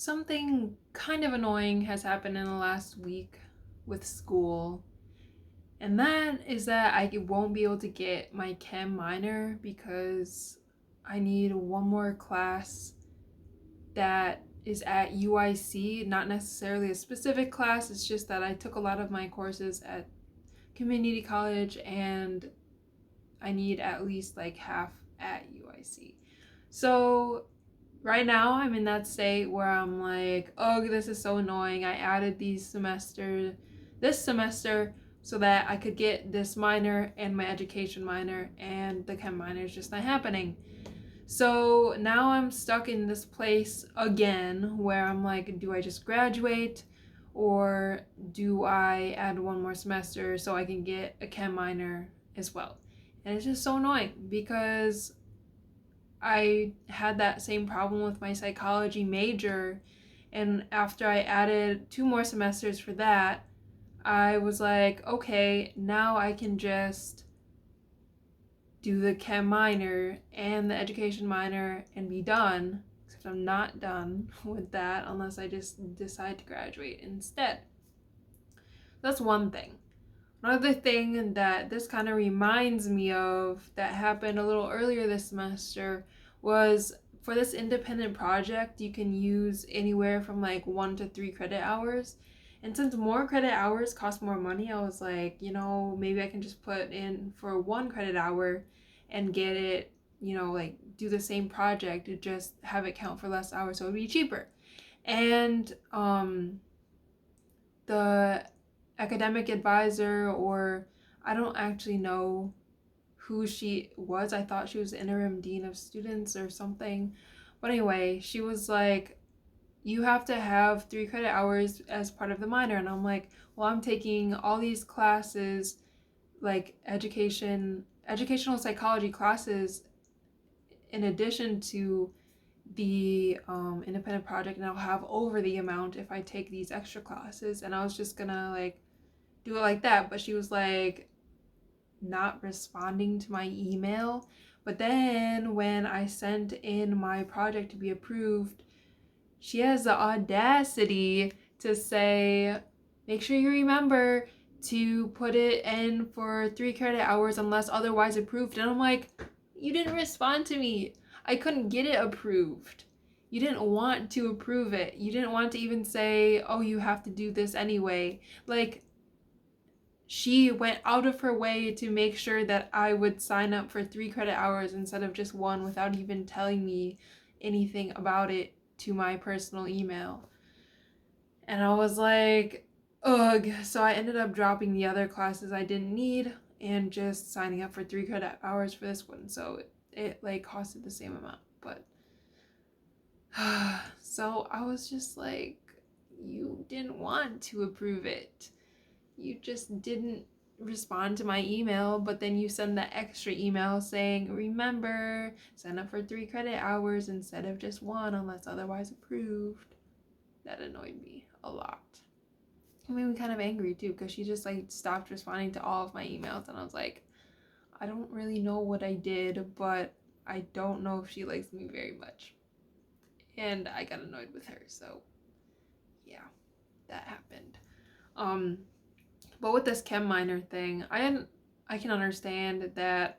Something kind of annoying has happened in the last week with school, and that is that I won't be able to get my chem minor because I need one more class that is at UIC, not necessarily a specific class, it's just that I took a lot of my courses at community college and I need at least like half at UIC. So right now I'm in that state where I'm like, oh, this is so annoying. I added this semester so that I could get this minor and my education minor, and the chem minor is just not happening. So now I'm stuck in this place again where I'm like, do I just graduate or do I add one more semester so I can get a chem minor as well? And it's just so annoying because I had that same problem with my psychology major. And after I added two more semesters for that, I was like, okay, now I can just do the chem minor and the education minor and be done. Except I'm not done with that unless I just decide to graduate instead. That's one thing. Another thing that this kind of reminds me of that happened a little earlier this semester was for this independent project, you can use anywhere from like 1 to 3 credit hours. And since more credit hours cost more money, I was like, maybe I can just put in for 1 credit hour and get it, like do the same project to just have it count for less hours so it would be cheaper. And the academic advisor, or I don't actually know who she was. I thought she was interim dean of students or something. But anyway, she was like, you have to have 3 credit hours as part of the minor. And I'm like, well, I'm taking all these classes, like educational psychology classes, in addition to the independent project, and I'll have over the amount if I take these extra classes. And I was just gonna like do it like that, but she was like not responding to my email. But then when I sent in my project to be approved, she has the audacity to say, make sure you remember to put it in for 3 credit hours unless otherwise approved. And I'm like, you didn't respond to me. I couldn't get it approved. You didn't want to approve it. You didn't want to even say, oh, you have to do this anyway. Like, she went out of her way to make sure that I would sign up for 3 credit hours instead of just one without even telling me anything about it to my personal email. And I was like, ugh. So I ended up dropping the other classes I didn't need and just signing up for 3 credit hours for this one. So it like costed the same amount. But so I was just like, you didn't want to approve it. You just didn't respond to my email, but then you send that extra email saying, remember, sign up for 3 credit hours instead of just one unless otherwise approved. That annoyed me a lot. It made me kind of angry too, because she just like stopped responding to all of my emails, and I was like, I don't really know what I did, but I don't know if she likes me very much. And I got annoyed with her, so yeah, that happened. Um, But with this chem minor thing, I can understand that,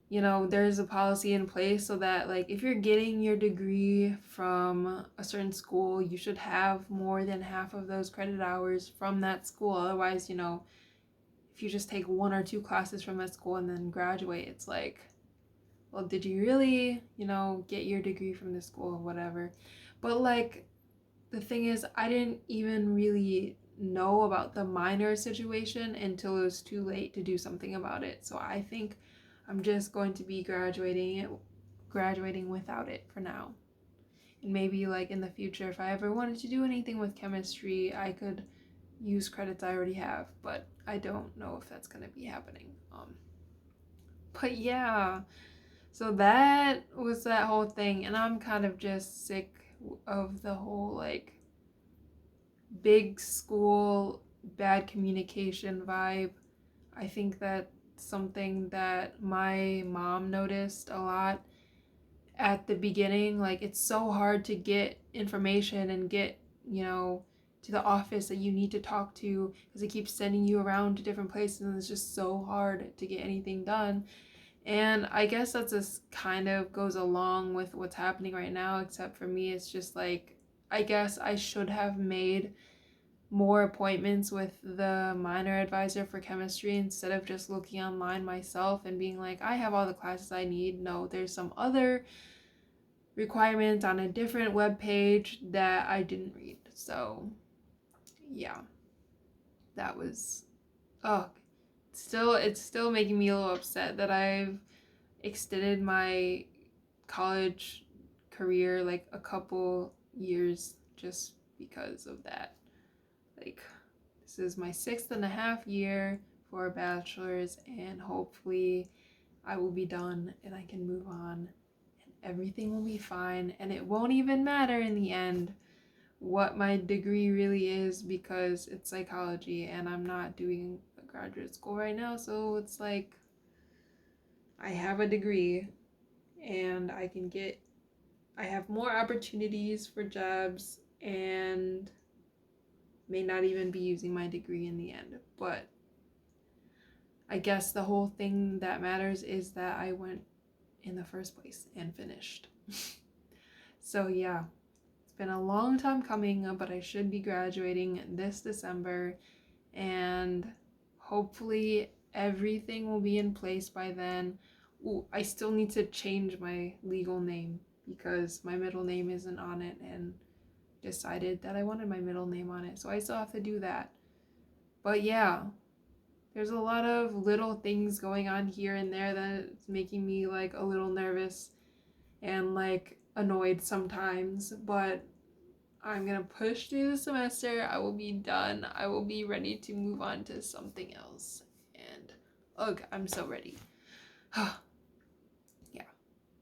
there's a policy in place so that like if you're getting your degree from a certain school, you should have more than half of those credit hours from that school. Otherwise, if you just take 1 or 2 classes from that school and then graduate, it's like, well, did you really, get your degree from this school or whatever? But like the thing is, I didn't even really know about the minor situation until it was too late to do something about it. So I think I'm just going to be graduating without it for now. And maybe like in the future, if I ever wanted to do anything with chemistry, I could use credits I already have, but I don't know if that's going to be happening. But yeah, so that was that whole thing, and I'm kind of just sick of the whole like big school bad communication vibe. I think that's something that my mom noticed a lot. at the beginning. Like, it's so hard to get information and get, to the office that you need to talk to, because it keeps sending you around to different places, and it's just so hard to get anything done. And I guess that's just kind of goes along with what's happening right now, except for me, it's just like, I guess I should have made more appointments with the minor advisor for chemistry instead of just looking online myself and being like, I have all the classes I need. No, there's some other requirement on a different web page that I didn't read. So, yeah, that was, oh, it's still making me a little upset that I've extended my college career like a couple years just because of that. Like, this is my 6.5 year for a bachelor's, and hopefully I will be done and I can move on and everything will be fine, and it won't even matter in the end what my degree really is, because it's psychology and I'm not doing a graduate school right now. So it's like, I have a degree and I have more opportunities for jobs and may not even be using my degree in the end. But I guess the whole thing that matters is that I went in the first place and finished. So yeah, it's been a long time coming, but I should be graduating this December, and hopefully everything will be in place by then. Ooh, I still need to change my legal name because my middle name isn't on it, and decided that I wanted my middle name on it, so I still have to do that. But yeah, there's a lot of little things going on here and there that's making me like a little nervous and like annoyed sometimes, but I'm gonna push through the semester. I will be done. I will be ready to move on to something else. And ugh, I'm so ready. Yeah.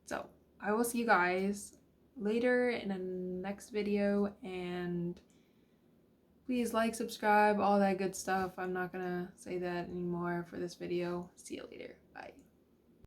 So I will see you guys later in a next video, and please like, subscribe, all that good stuff. I'm not gonna say that anymore for this video. See you later. Bye.